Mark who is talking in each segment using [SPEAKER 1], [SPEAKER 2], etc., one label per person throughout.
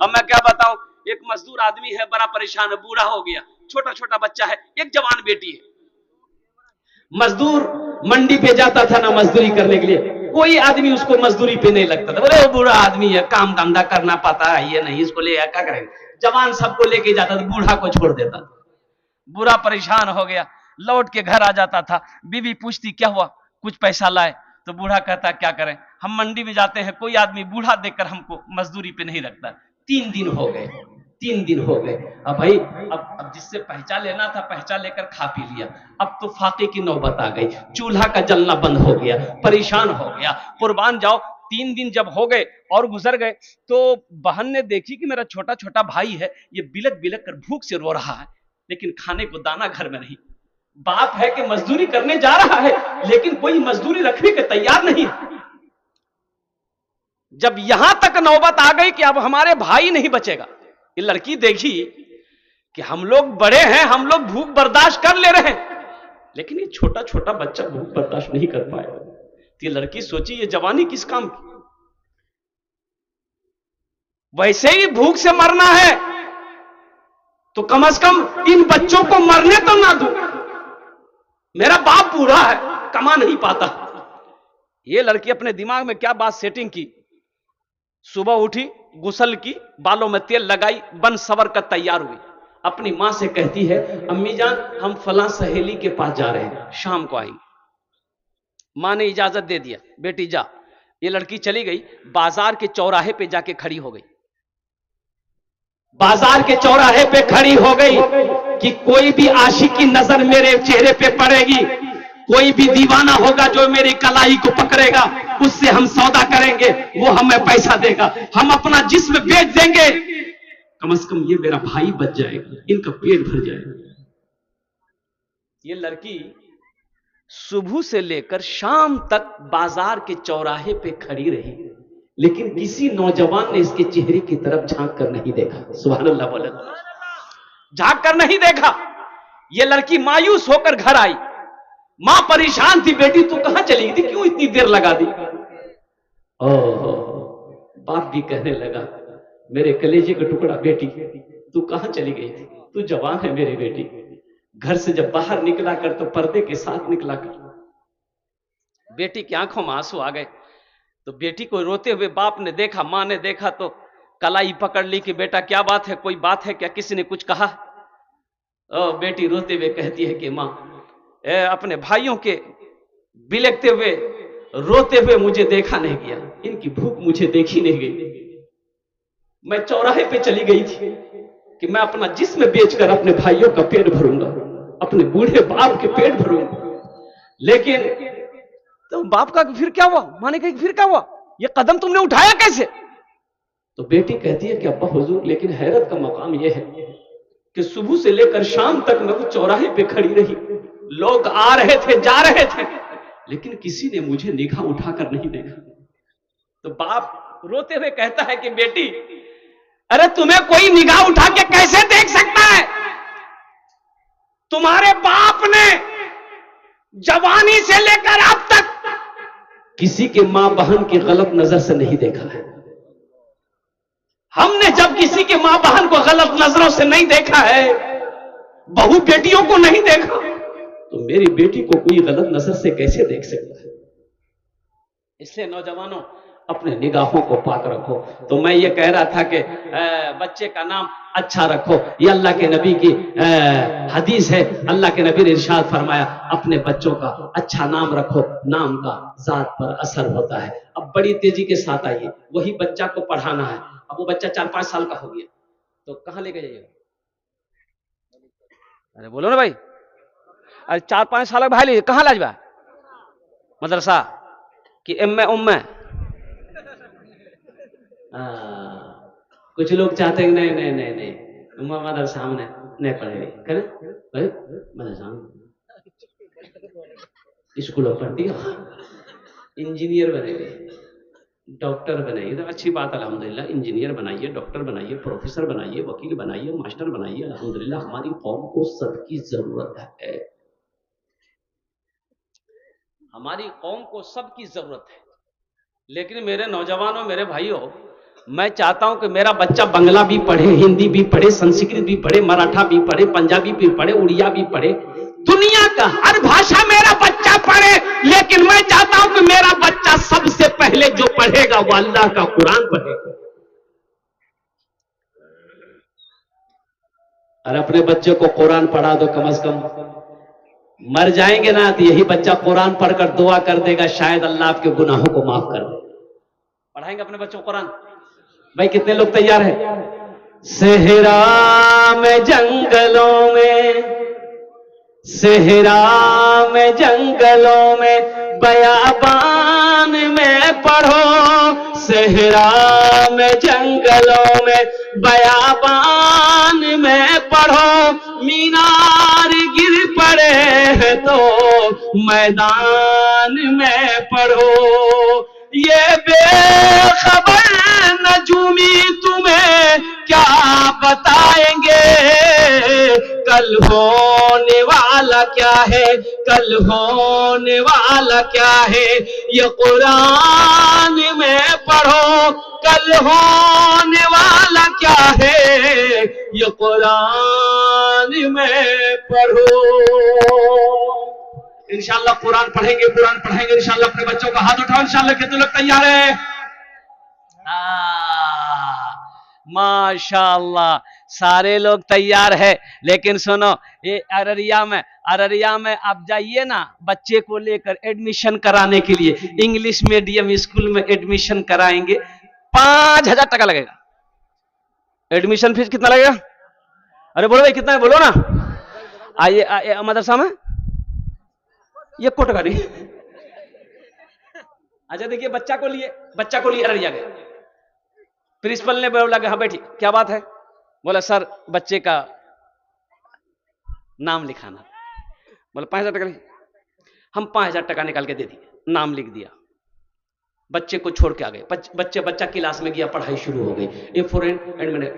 [SPEAKER 1] अब मैं क्या बताऊं, एक मजदूर आदमी है, बड़ा परेशान है, बूढ़ा हो गया, छोटा छोटा बच्चा है, एक जवान बेटी है। मजदूर मंडी पे जाता था ना मजदूरी करने के लिए, कोई आदमी उसको मजदूरी पे नहीं लगता था, बोले वो बूढ़ा आदमी है, काम धंधा करना पाता है, ये नहीं, इसको ले क्या करेंगे। जवान सबको लेके जाता था, बूढ़ा को छोड़ देता था। बूढ़ा परेशान हो गया, लौट के घर आ जाता था, बीवी पूछती क्या हुआ, कुछ पैसा लाए, तो बूढ़ा कहता क्या करें, हम मंडी में जाते हैं, कोई आदमी बूढ़ा देखकर हमको मजदूरी पे नहीं रखता। 3 दिन हो गए, 3 दिन हो गए। अब भाई अब जिससे पहचान लेना था पहचान लेकर खा पी लिया, अब तो फाके की नौबत आ गई, चूल्हा का जलना बंद हो गया, परेशान हो गया, कुर्बान जाओ। 3 दिन जब हो गए और गुजर गए, तो बहन ने देखी कि मेरा छोटा छोटा भाई है, ये बिलक बिलक कर भूख से रो रहा है, लेकिन खाने को दाना घर में नहीं। बाप है कि मजदूरी करने जा रहा है, लेकिन कोई मजदूरी रखने के तैयार नहीं। जब यहां तक नौबत आ गई कि अब हमारे भाई नहीं बचेगा, ये लड़की देखी कि हम लोग बड़े हैं, हम लोग भूख बर्दाश्त कर ले रहे हैं, लेकिन ये छोटा छोटा बच्चा भूख बर्दाश्त नहीं कर पाएगा। तो ये लड़की सोची ये जवानी किस काम की, वैसे ही भूख से मरना है तो कम से कम इन बच्चों को मरने तो ना दूं। मेरा बाप बूढ़ा है, कमा नहीं पाता। ये लड़की अपने दिमाग में क्या बात सेटिंग की, सुबह उठी, गुसल की, बालों में तेल लगाई, बन सवर कर तैयार हुई, अपनी मां से कहती है अम्मी जान हम फलां सहेली के पास जा रहे हैं, शाम को आएंगे। मां ने इजाजत दे दिया, बेटी जा। ये लड़की चली गई, बाजार के चौराहे पे जाके खड़ी हो गई, बाजार के चौराहे पे खड़ी हो गई कि कोई भी आशिक की नजर मेरे चेहरे पे पड़ेगी, कोई भी दीवाना होगा जो मेरी कलाई को पकड़ेगा, उससे हम सौदा करेंगे, वो हमें पैसा देगा, हम अपना जिस्म बेच देंगे, कम से कम ये मेरा भाई बच जाएगा, इनका पेट भर जाएगा। ये लड़की सुबह से लेकर शाम तक बाजार के चौराहे पे खड़ी रही, लेकिन किसी नौजवान ने इसके चेहरे की तरफ झांक कर नहीं देखा। सुभान अल्लाह बोले, झांक कर नहीं देखा। ये लड़की मायूस होकर घर आई, मां परेशान थी, बेटी तू कहां चली गई थी, क्यों इतनी देर लगा दी। ओह, बाप भी कहने लगा मेरे कलेजे का टुकड़ा बेटी तू कहां चली गई थी, तू जवान है मेरी बेटी, घर से जब बाहर निकला कर तो पर्दे के साथ निकला कर। बेटी की आंखों में आंसू आ गए, तो बेटी को रोते हुए बाप ने देखा, मां ने देखा तो कलाई पकड़ ली कि बेटा क्या बात है, कोई बात है क्या, किसी ने कुछ कहा। बेटी रोते हुए कहती है कि मां अपने भाइयों के बिलखते हुए रोते हुए मुझे देखा नहीं गया, इनकी भूख मुझे देखी नहीं गई, मैं चौराहे पे चली गई थी कि मैं अपना जिस्म बेचकर अपने भाइयों का पेट भरूंगा, अपने बूढ़े बाप के पेट भरूंगा। लेकिन तो बाप का फिर क्या हुआ, मां ने कहा फिर क्या हुआ, ये कदम तुमने उठाया कैसे। तो बेटी कहती है कि अब्बा हुजूर, लेकिन हैरत का मकाम यह है कि सुबह से लेकर शाम तक मैं वो चौराहे पे खड़ी रही, लोग आ रहे थे जा रहे थे, लेकिन किसी ने मुझे निगाह उठाकर नहीं देखा। तो बाप रोते हुए कहता है कि बेटी अरे तुम्हें कोई निगाह उठा के कैसे देख सकता है, तुम्हारे बाप ने जवानी से लेकर अब तक किसी के मां बहन की गलत नजर से नहीं देखा है। हमने जब किसी के मां बहन को गलत नजरों से नहीं देखा है, बहू बेटियों को नहीं देखा, तो मेरी बेटी को कोई गलत नजर से कैसे देख सकता है। इसलिए नौजवानों अपने निगाहों को पाक रखो। तो मैं ये कह रहा था कि बच्चे का नाम अच्छा रखो, ये अल्लाह के नबी की हदीस है। अल्लाह के नबी ने इरशाद फरमाया अपने बच्चों का अच्छा नाम रखो, नाम का जात पर असर होता है। अब बड़ी तेजी के साथ आइए, वही बच्चा को पढ़ाना है। अब वो बच्चा 4-5 साल का हो गया तो कहां लेके जाइएगा, अरे बोलो ना भाई, अरे 4-5 साल का भाई कहां लाजवा, मदरसा कि एम्मे उम्मे। कुछ लोग चाहते हैं नहीं नहीं नहीं नहीं मदरसा में नहीं पढ़ेगी, करे मदरसा स्कूलों पढ़ दिया, इंजीनियर बनेगी, डॉक्टर बनाइए, तो अच्छी बात अल्हम्दुलिल्लाह, इंजीनियर बनाइए, डॉक्टर बनाइए, प्रोफेसर बनाइए, वकील बनाइए, मास्टर बनाइए, अल्हम्दुलिल्लाह हमारी कौम को सबकी जरूरत है, हमारी कौम को सबकी जरूरत है। लेकिन मेरे नौजवानों, मेरे भाइयों, मैं चाहता हूं कि मेरा बच्चा बांग्ला भी पढ़े, हिंदी भी पढ़े, संस्कृत भी पढ़े, मराठा भी पढ़े, पंजाबी भी पढ़े, उड़िया भी पढ़े, दुनिया का हर भाषा मेरा बच्चा पढ़े। लेकिन मैं चाहता हूं कि मेरा बच्चा सबसे पहले जो पढ़ेगा वो अल्लाह का कुरान पढ़ेगा। और अपने बच्चे को कुरान पढ़ा दो, कम से कम मर जाएंगे ना तो यही बच्चा कुरान पढ़कर दुआ कर देगा, शायद अल्लाह आपके गुनाहों को माफ कर दे। पढ़ाएंगे अपने बच्चों को कुरान? भाई कितने लोग तैयार हैं? सहरा में जंगलों में, सहरा में जंगलों में, बयाबान में पढ़ो, सहरा में जंगलों में, बयाबान में पढ़ो, मीनार गिर पड़े हैं तो मैदान में पढ़ो। ये बेखबर नजूमी तुम्हें क्या बताएंगे, कल होने वाला क्या है, कल होने वाला क्या है, ये कुरान में पढ़ो, कल होने वाला क्या है, ये कुरान में पढ़ो। इंशाअल्लाह कुरान पढ़ेंगे, कुरान पढ़ेंगे इंशाअल्लाह। अपने बच्चों का हाथ उठाओ इंशाअल्लाह। कितने लोग तैयार हैं? माशाअल्लाह, सारे लोग तैयार है। लेकिन सुनो, ये अररिया में आप जाइए ना, बच्चे को लेकर एडमिशन कराने के लिए इंग्लिश मीडियम स्कूल में एडमिशन कराएंगे, 5,000 टका लगेगा। एडमिशन फीस कितना लगेगा? अरे बोलो भाई कितना है, बोलो ना। आइए मदरसा में ये कोट का नहीं। अच्छा देखिए, बच्चा को लिए अररिया गए, प्रिंसिपल ने बोला कि हाँ बैठी, क्या बात है? बोला सर बच्चे का नाम लिखाना। बोला 5,000 टका नहीं। हम 5,000 टका निकाल के दे दिए, नाम लिख दिया, बच्चे को छोड़ के आ गए। बच्चा क्लास में गया, पढ़ाई शुरू हो गई। ए फॉर एंड मैंने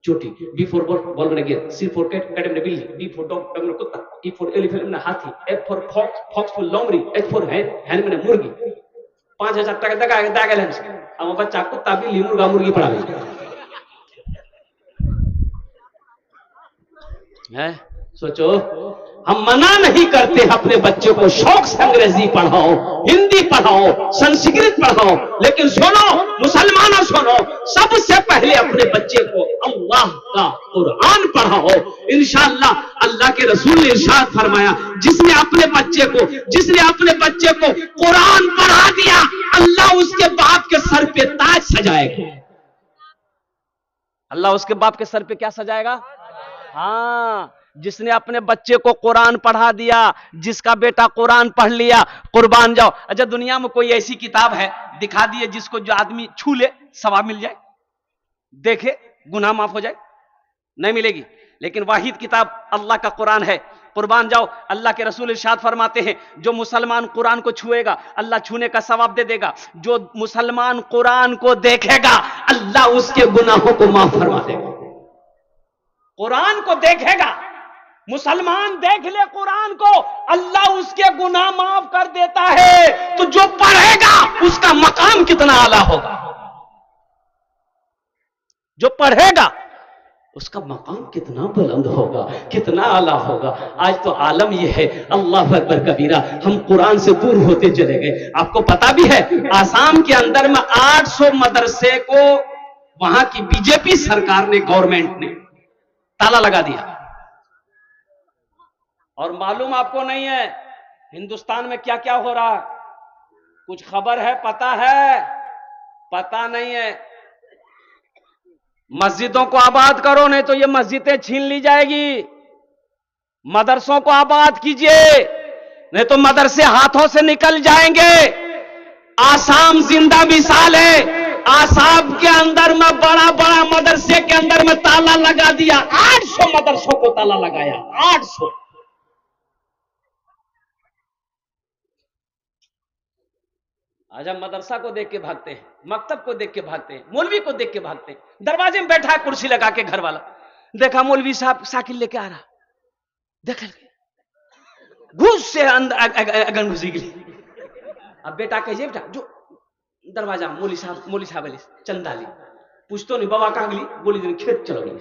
[SPEAKER 1] चोटी, बी फॉर बॉल मैंने गेंद, सी फॉर कैट कैट मैंने बिल्ली, डी फॉर डॉग डॉग मैंने कुत्ता, ई फॉर एलिफेंट मैंने हाथी, F for fox fox for लोमड़ी, एच फॉर हैन मैंने मुर्गी। 5,000 टका दागल हम बच्चा कुत्ता बिल्ली मुर्गा मुर्गी पढ़ा है। सोचो, हम मना नहीं करते अपने बच्चे को शौक से अंग्रेजी पढ़ाओ, हिंदी पढ़ाओ, संस्कृत पढ़ाओ, लेकिन सुनो मुसलमानों, सुनो, सबसे पहले अपने बच्चे को अल्लाह का कुरान पढ़ाओ। इंशाअल्लाह अल्लाह के रसूल ने इरशाद फरमाया, जिसने अपने बच्चे को कुरान पढ़ा दिया, अल्लाह उसके बाप के सर पे ताज सजाएगा। अल्लाह उसके बाप के सर पे क्या सजाएगा? हाँ, जिसने अपने बच्चे को कुरान पढ़ा दिया, जिसका बेटा कुरान पढ़ लिया, कुर्बान जाओ। अच्छा दुनिया में कोई ऐसी किताब है, दिखा दिए, जिसको जो आदमी छू ले सवाब मिल जाए, देखे गुनाह माफ हो जाए? नहीं मिलेगी। लेकिन वाहिद किताब अल्लाह का कुरान है, कुर्बान जाओ। अल्लाह के रसूल इरशाद फरमाते हैं, जो मुसलमान कुरान को छुएगा अल्लाह छूने का सवाब दे देगा, जो मुसलमान कुरान को देखेगा अल्लाह उसके गुनाहों को माफ फरमा देगा। कुरान को देखेगा, मुसलमान देख ले कुरान को, अल्लाह उसके गुनाह माफ कर देता है। तो जो पढ़ेगा उसका मकाम कितना आला होगा, जो पढ़ेगा उसका मकाम कितना बुलंद होगा, कितना आला होगा। आज तो आलम यह है, अल्लाह अकबर कबीरा, हम कुरान से दूर होते चले गए। आपको पता भी है, आसाम के अंदर में 800 मदरसे को वहां की बीजेपी सरकार ने, गवर्नमेंट ने ताला लगा दिया। और मालूम आपको नहीं है हिंदुस्तान में क्या क्या हो रहा है? कुछ खबर है? पता है? पता नहीं है। मस्जिदों को आबाद करो, नहीं तो ये मस्जिदें छीन ली जाएगी। मदरसों को आबाद कीजिए, नहीं तो मदरसे हाथों से निकल जाएंगे। आसाम जिंदा मिसाल है। आसाम के अंदर में बड़ा बड़ा मदरसे के अंदर में ताला लगा दिया, 800 मदरसों को ताला लगाया, 800। आज हम मदरसा को देख के भागते हैं, मकतब को देख के भागते हैं, मौलवी को देख के भागते हैं। दरवाजे में बैठा है कुर्सी लगा के घर वाला, देखा मौलवी साहब साइकिल लेके आ रहा, देख घुस से अंदर घुसी गई। अब बेटा कहिए, बेटा जो दरवाजा मौली साहब चंदा ली, पूछतो नहीं बाबा कहां गली, बोली दिन खेत चलो गई।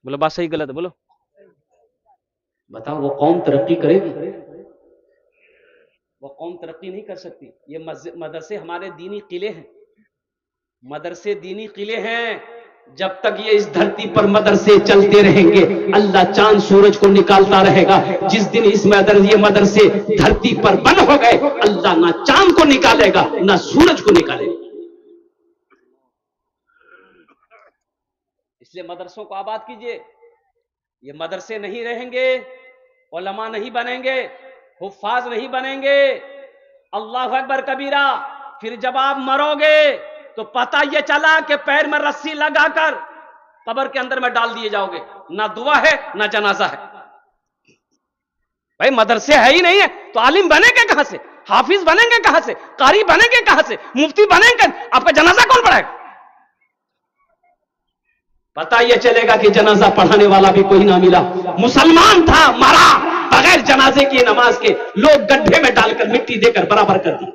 [SPEAKER 1] बोला बात सही गलत बोलो, बताओ वो कौम तरक्की करेगी? वो कौम तरक्की नहीं कर सकती। ये मदरसे हमारे दीनी किले हैं, मदरसे दीनी किले हैं। जब तक ये इस धरती पर मदरसे चलते रहेंगे, अल्लाह चांद सूरज को निकालता रहेगा। जिस दिन इस ये मदरसे धरती पर बंद हो गए, अल्लाह ना चांद को निकालेगा ना सूरज को निकालेगा। इसलिए मदरसों को आबाद कीजिए। ये मदरसे नहीं रहेंगे, उलमा नहीं बनेंगे, हुफ्फाज नहीं बनेंगे, अल्लाह अकबर कबीरा, फिर जब आप मरोगे तो पता ये चला कि पैर में रस्सी लगाकर कब्र के अंदर में डाल दिए जाओगे। ना दुआ है ना जनाजा है। भाई मदरसे है ही नहीं है तो आलिम बनेंगे कहां से, हाफिज बनेंगे कहां से, कारी बनेंगे कहां से, मुफ्ती बनेंगे? आपका जनाजा कौन पढ़ाएगा? पता यह चलेगा कि जनाजा पढ़ाने वाला भी कोई ना मिला। मुसलमान था, मरा बगैर जनाजे की नमाज के, लोग गड्ढे में डालकर मिट्टी देकर बराबर कर दी।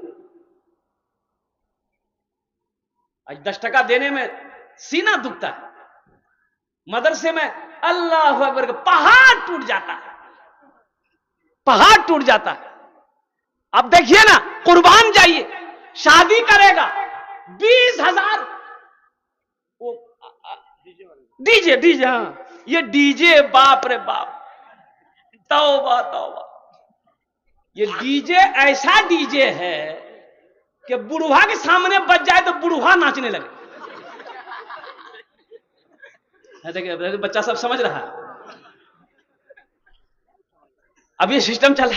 [SPEAKER 1] आज 10 टका देने में सीना दुखता है। मदरसे में अल्लाह अकबर पहाड़ टूट जाता है, पहाड़ टूट जाता है। अब देखिए ना, कुर्बान जाइए, शादी करेगा 20,000 डीजे डीजे, हाँ ये डीजे, बाप रे बाप, तौबा तौबा। ये डीजे ऐसा डीजे है कि बुढ़वा के सामने बज जाए तो बुढ़वा नाचने लगे। देखिए बच्चा सब समझ रहा है। अब ये सिस्टम चला।